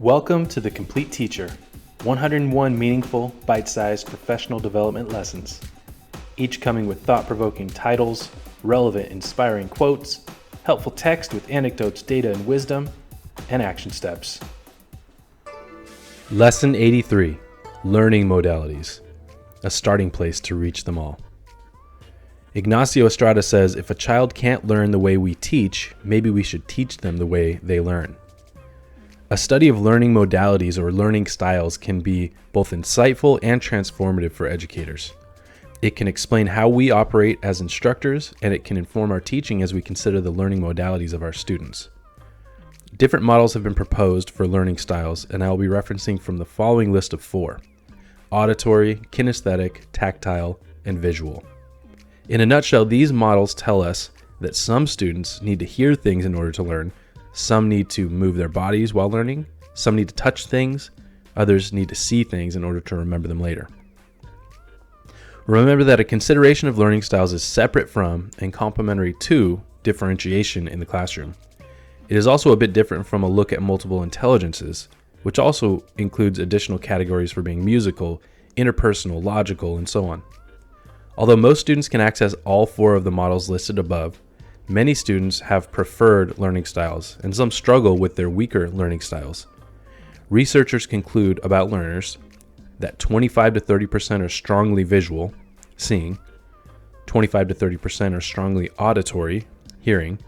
Welcome to The Complete Teacher, 101 meaningful, bite-sized professional development lessons, each coming with thought-provoking titles, relevant, inspiring quotes, helpful text with anecdotes, data, and wisdom, and action steps. Lesson 83, Learning Modalities, a starting place to reach them all. Ignacio Estrada says, if a child can't learn the way we teach, maybe we should teach them the way they learn. A study of learning modalities or learning styles can be both insightful and transformative for educators. It can explain how we operate as instructors, and it can inform our teaching as we consider the learning modalities of our students. Different models have been proposed for learning styles, and I will be referencing from the following list of 4: auditory, kinesthetic, tactile, and visual. In a nutshell, these models tell us that some students need to hear things in order to learn, some need to move their bodies while learning, some need to touch things, others need to see things in order to remember them later. Remember that a consideration of learning styles is separate from and complementary to differentiation in the classroom. It is also a bit different from a look at multiple intelligences, which also includes additional categories for being musical, interpersonal, logical, and so on. Although most students can access all 4 of the models listed above, many students have preferred learning styles, and some struggle with their weaker learning styles. Researchers conclude about learners that 25 to 30% are strongly visual, seeing, 25 to 30% are strongly auditory, hearing,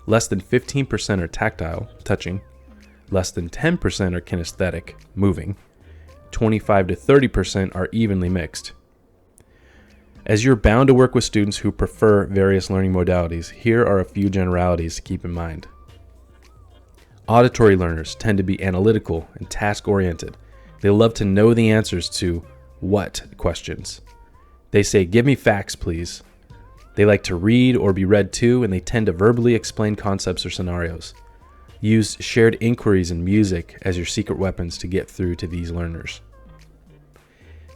less than 15% are tactile, touching, less than 10% are kinesthetic, moving, 25 to 30% are evenly mixed. As you're bound to work with students who prefer various learning modalities, here are a few generalities to keep in mind. Auditory learners tend to be analytical and task-oriented. They love to know the answers to what questions. They say, "Give me facts, please." They like to read or be read to, and they tend to verbally explain concepts or scenarios. Use shared inquiries and music as your secret weapons to get through to these learners.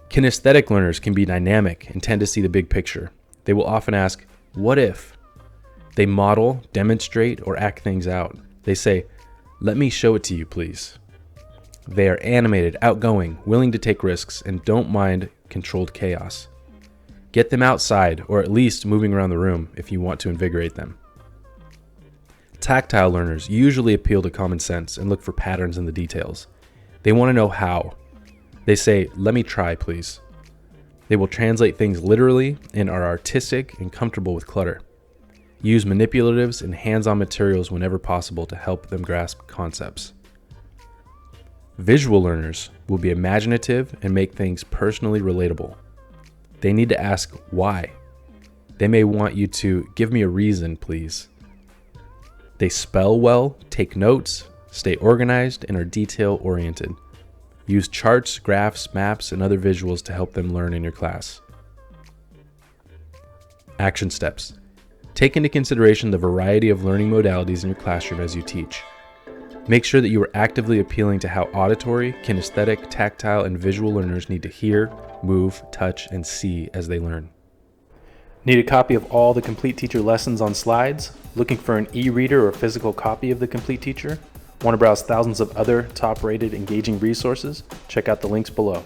Kinesthetic learners can be dynamic and tend to see the big picture. They will often ask, "What if?" They model, demonstrate, or act things out. They say, "Let me show it to you, please." They are animated, outgoing, willing to take risks, and don't mind controlled chaos. Get them outside, or at least moving around the room if you want to invigorate them. Tactile learners usually appeal to common sense and look for patterns in the details. They want to know how. They say, "Let me try, please." They will translate things literally and are artistic and comfortable with clutter. Use manipulatives and hands-on materials whenever possible to help them grasp concepts. Visual learners will be imaginative and make things personally relatable. They need to ask why. They may want you to give me a reason, please. They spell well, take notes, stay organized, and are detail-oriented. Use charts, graphs, maps, and other visuals to help them learn in your class. Action steps. Take into consideration the variety of learning modalities in your classroom as you teach. Make sure that you are actively appealing to how auditory, kinesthetic, tactile, and visual learners need to hear, move, touch, and see as they learn. Need a copy of all the Complete Teacher lessons on slides? Looking for an e-reader or physical copy of the Complete Teacher? Want to browse thousands of other top-rated, engaging resources? Check out the links below.